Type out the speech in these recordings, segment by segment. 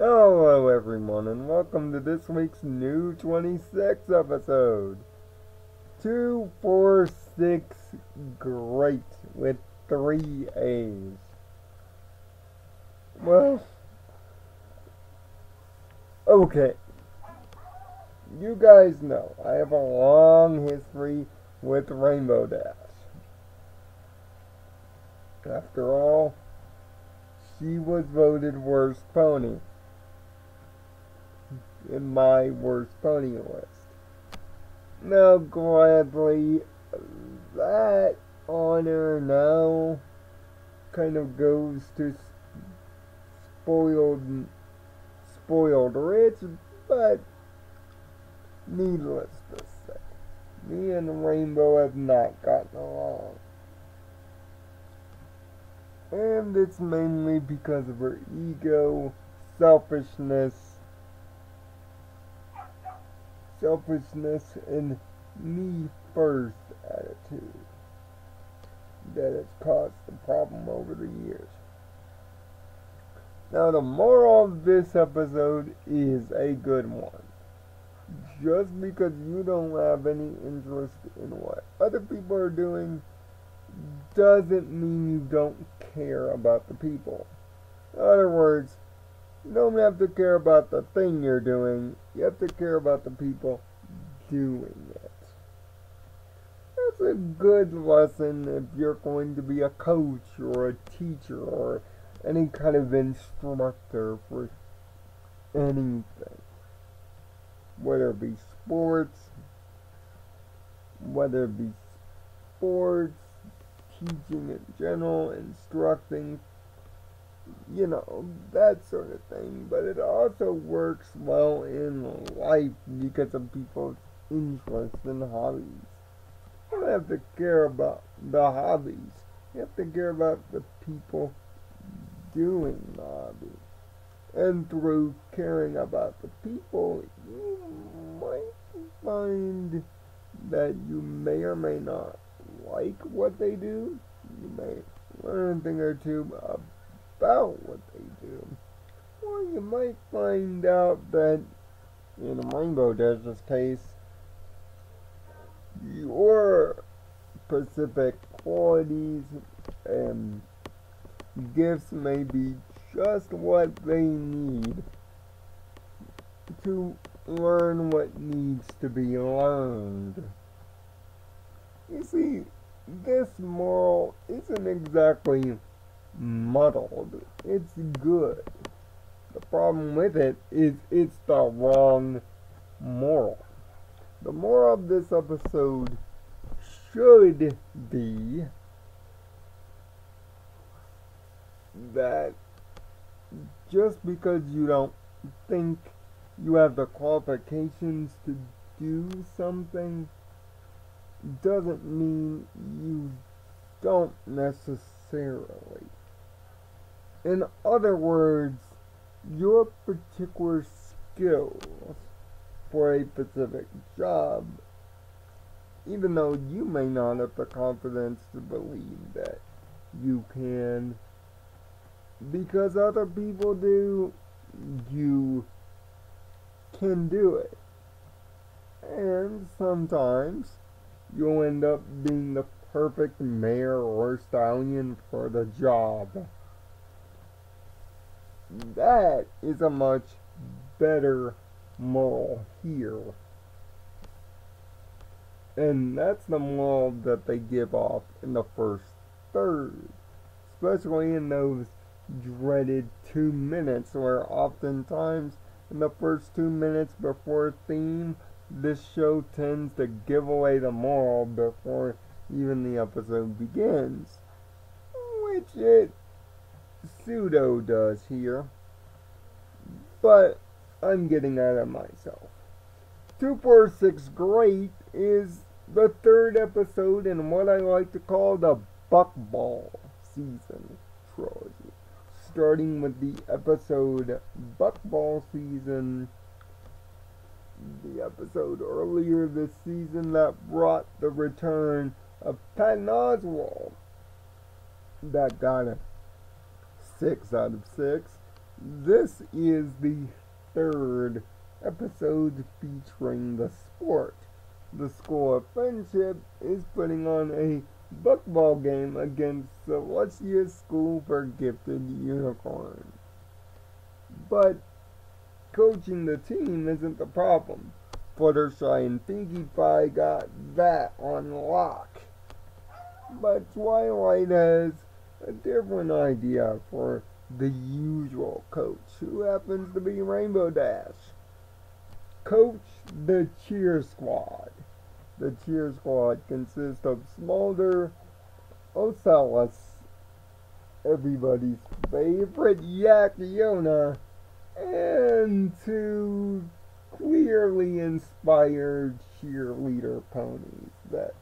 Hello everyone and welcome to this week's new 26 episode. 246 great with 3 A's. Well, okay. You guys know I have a long history with Rainbow Dash. After all, she was voted worst pony in my worst pony list. Now, gladly, that honor now kind of goes to spoiled rich, but needless to say, me and Rainbow have not gotten along. And it's mainly because of her ego, selfishness, and me first attitude that has caused the problem over the years. Now, the moral of this episode is a good one. Just because you don't have any interest in what other people are doing doesn't mean you don't care about the people. In other words, you don't have to care about the thing you're doing. You have to care about the people doing it. That's a good lesson if you're going to be a coach or a teacher or any kind of instructor for anything. Whether it be sports, teaching in general, instructing, that sort of thing. But it also works well in life because of people's interests and hobbies. You don't have to care about the hobbies. You have to care about the people doing the hobby. And through caring about the people, you might find that you may or may not like what they do. You may learn a thing or two about what they do. Or you might find out that, in Rainbow Dash's case, your specific qualities and gifts may be just what they need to learn what needs to be learned. You see, this moral isn't exactly muddled. It's good. The problem with it is it's the wrong moral. The moral of this episode should be that just because you don't think you have the qualifications to do something doesn't mean you don't necessarily. In other words, your particular skills for a specific job, even though you may not have the confidence to believe that you can, because other people do, you can do it. And sometimes you'll end up being the perfect mare or stallion for the job. That is a much better moral here. And that's the moral that they give off in the first third. Especially in those dreaded 2 minutes where oftentimes in the first 2 minutes before theme, this show tends to give away the moral before even the episode begins. Which it pseudo does here. But I'm getting out of myself. 246 Great is the third episode in what I like to call the Buckballl season trilogy. Starting with the episode Buckballl season, the episode earlier this season that brought the return of Patton Oswalt. That got a 6 out of 6. This is the third episode featuring the sport. The School of Friendship is putting on a Buckballl game against Celestia's School for Gifted Unicorns. But coaching the team isn't the problem. Fluttershy and Pinkie Pie got that on lock. But Twilight has a different idea for the usual coach, who happens to be Rainbow Dash. Coach the Cheer Squad. The Cheer Squad consists of Smolder, Ocellus, everybody's favorite Yakuna, and two clearly inspired cheerleader ponies that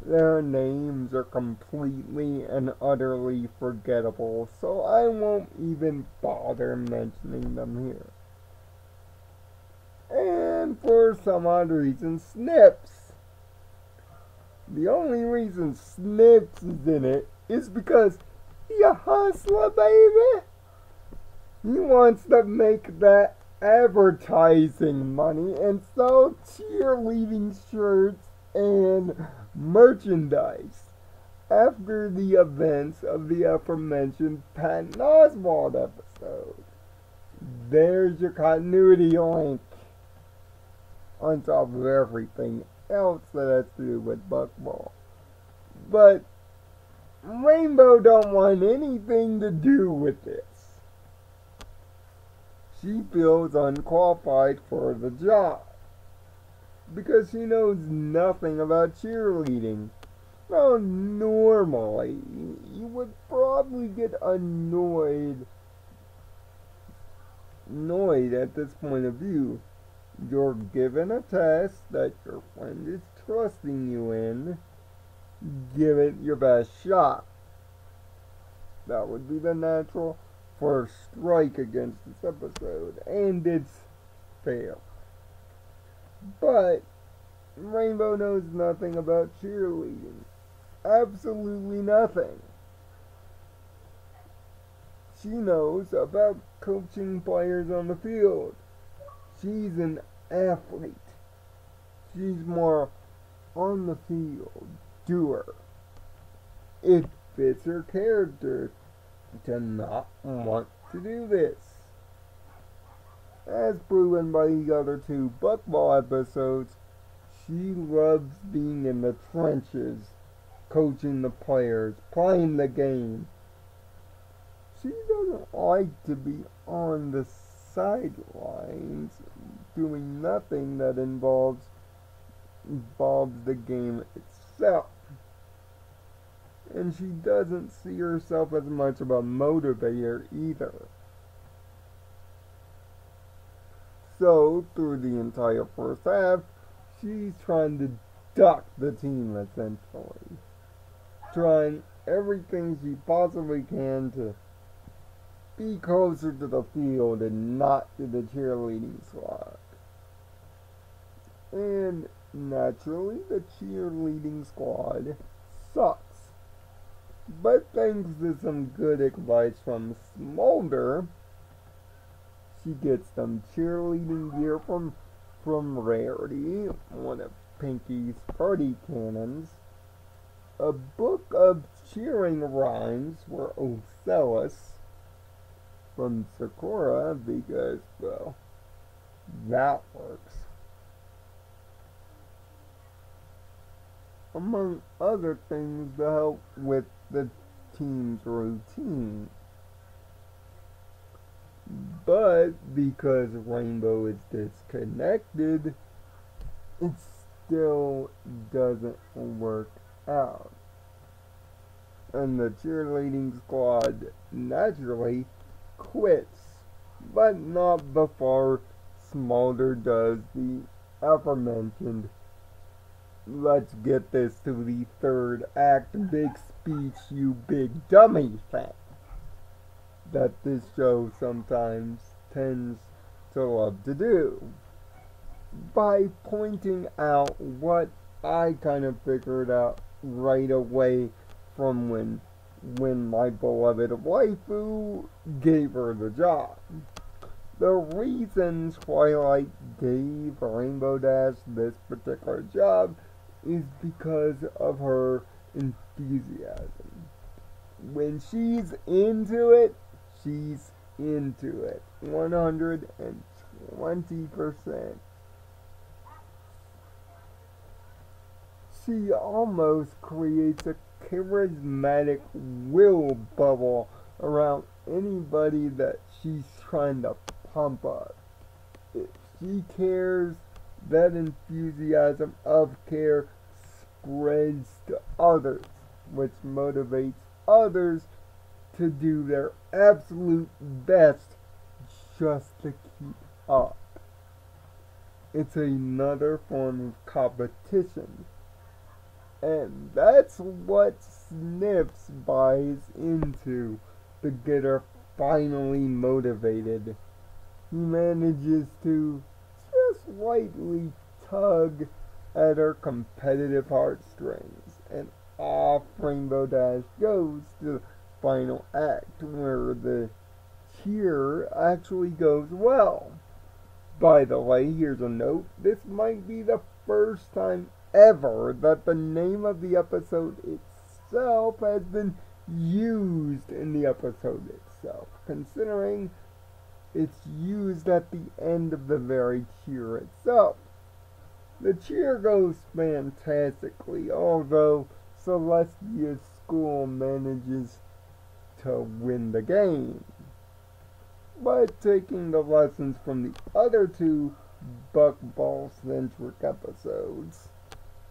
their names are completely and utterly forgettable, so I won't even bother mentioning them here. And for some odd reason, Snips. The only reason Snips is in it is because he's a hustler, baby. He wants to make that advertising money and sell cheerleading shirts and merchandise. After the events of the aforementioned Patton Oswalt episode. There's your continuity link. On top of everything else that has to do with Buckballl. But Rainbow don't want anything to do with this. She feels unqualified for the job because she knows nothing about cheerleading. Now, normally, you would probably get annoyed at this point of view. You're given a test that your friend is trusting you in. Give it your best shot. That would be the natural first strike against this episode, and it's fair. But Rainbow knows nothing about cheerleading. Absolutely nothing. She knows about coaching players on the field. She's an athlete. She's more on the field doer. It fits her character to not want to do this. As proven by the other two Buckballl episodes, she loves being in the trenches, coaching the players, playing the game. She doesn't like to be on the sidelines doing nothing that involves the game itself. And she doesn't see herself as much of a motivator either. So, through the entire first half, she's trying to duck the team, essentially. Trying everything she possibly can to be closer to the field and not to the cheerleading squad. And naturally, the cheerleading squad sucks. But thanks to some good advice from Smolder, she gets some cheerleading gear from Rarity, one of Pinkie's party cannons, a book of cheering rhymes for Ocellus from Sakura, because, well, that works. Among other things to help with the team's routine. But because Rainbow is disconnected, it still doesn't work out. And the cheerleading squad naturally quits, but not before Smolder does the aforementioned "let's get this to the third act big speech, you big dummy" thing that this show sometimes tends to love to do, by pointing out what I kind of figured out right away from when when my beloved waifu gave her the job. The reason Twilight gave Rainbow Dash this particular job is because of her enthusiasm. When she's into it, she's into it. 120%. She almost creates a charismatic will bubble around anybody that she's trying to pump up. If she cares, that enthusiasm of care spreads to others, which motivates others to do their absolute best just to keep up. It's another form of competition. And that's what Snips buys into to get her finally motivated. He manages to just lightly tug at her competitive heartstrings, and off Rainbow Dash goes to the final act, where the cheer actually goes well. By the way, here's a note. This might be the first time ever that the name of the episode itself has been used in the episode itself, considering it's used at the end of the very cheer itself. The cheer goes fantastically, although Celestia's school manages to win the game. But taking the lessons from the other two Buckballl-centric episodes,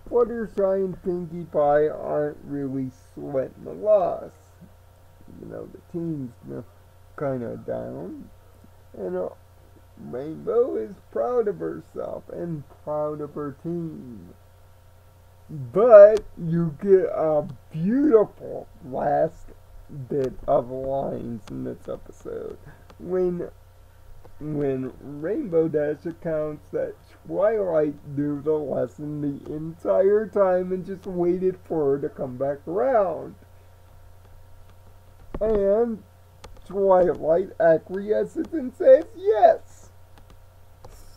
Fluttershy and Pinkie Pie aren't really sweating the loss. You know, the team's kind of down. And Rainbow is proud of herself and proud of her team. But you get a beautiful last bit of lines in this episode. When Rainbow Dash accounts that Twilight knew the lesson the entire time and just waited for her to come back around. And Twilight acquiesces and says yes.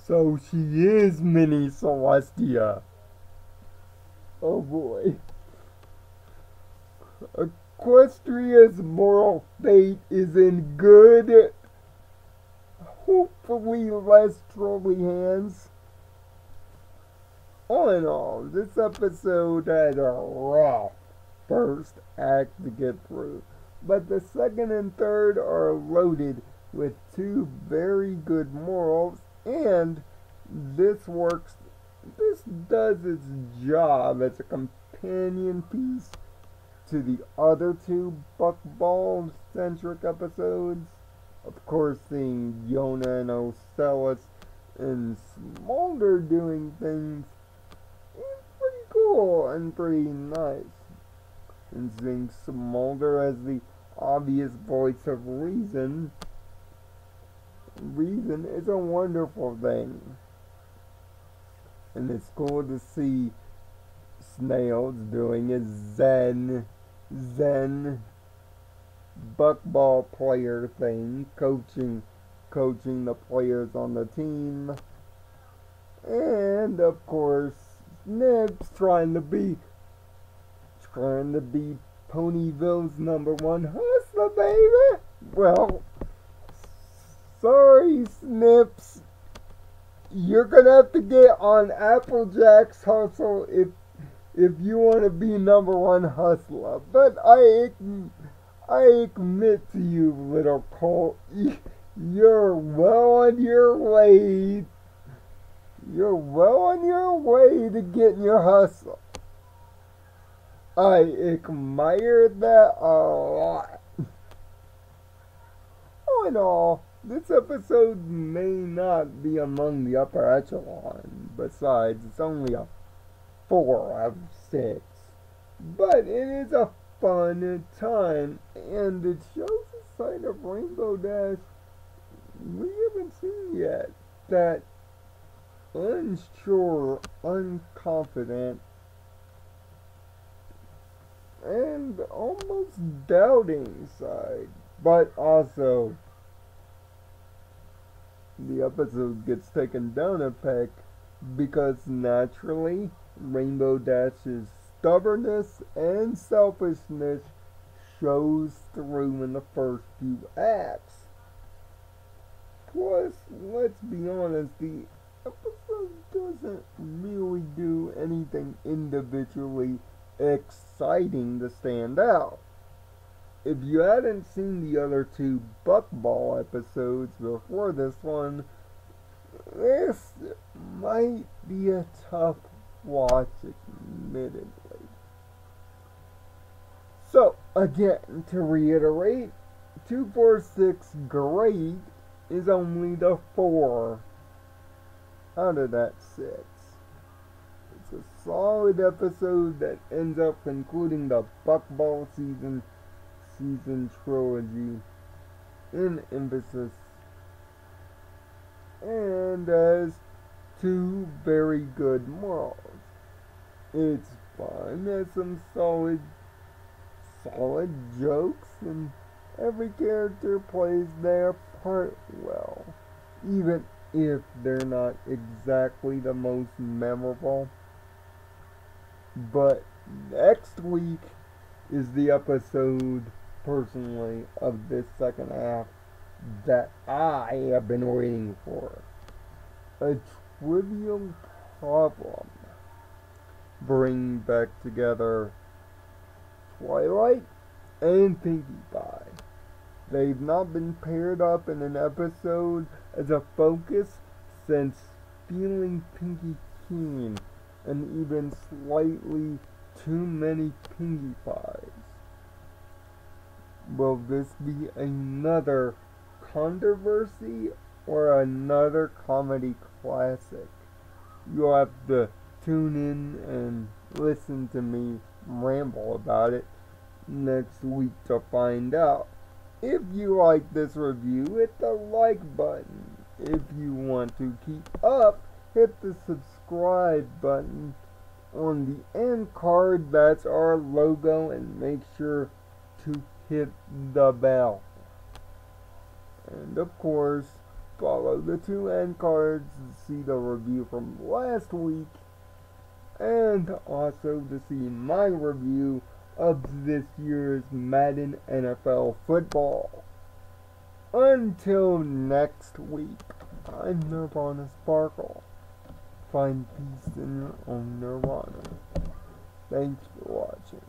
So she is Mini Celestia. Oh boy. Equestria's moral fate is in good, hopefully less trolly hands. All in all, this episode had a rough first act to get through, but the second and third are loaded with two very good morals, and this does its job as a companion piece to the other two Buckballl-centric episodes. Of course, seeing Yona and Ocellus and Smolder doing things is pretty cool and pretty nice. And seeing Smolder as the obvious voice of reason is a wonderful thing. And it's cool to see Snails doing his Zen Buckball player thing, coaching the players on the team. And of course, Snips trying to be Ponyville's #1 hustler, baby. Well, sorry, Snips. You're gonna have to get on Applejack's hustle if you want to be #1 hustler. But I admit to you, little Colt, you're well on your way. You're well on your way to getting your hustle. I admire that a lot. All in all, this episode may not be among the upper echelon. Besides, it's only a 4 out of 6. But it is a fun time, and it shows a side of Rainbow Dash we haven't seen yet. That unsure, unconfident, and almost doubting side. But also, the episode gets taken down a peg because naturally, Rainbow Dash's stubbornness and selfishness shows through in the first few acts. Plus, let's be honest, the episode doesn't really do anything individually exciting to stand out. If you hadn't seen the other two Buckballl episodes before this one, this might be a tough watch, admittedly. So, again, to reiterate, 246 Greaaat is only the 4 out of that 6. It's a solid episode that ends up concluding the Buckballl season trilogy in emphasis, and has 2 very good morals. It's fun, has some solid jokes, and every character plays their part well, even if they're not exactly the most memorable. But next week is the episode, personally, of this second half that I have been waiting for. A trivial problem. Bring back together Twilight and Pinkie Pie. They've not been paired up in an episode as a focus since Feeling Pinkie Keen, and even slightly too many Pinkie Pies. Will this be another controversy or another comedy classic? You'll have to tune in and listen to me ramble about it next week to find out. If you like this review, hit the like button. If you want to keep up, hit the subscribe button on the end card. That's our logo, and make sure to hit the bell. And of course, follow the 2 end cards to see the review from last week, and also to see my review of this year's Madden NFL football. Until next week, I'm Nirvana Sparkle. Find peace in your own Nirvana. Thanks for watching.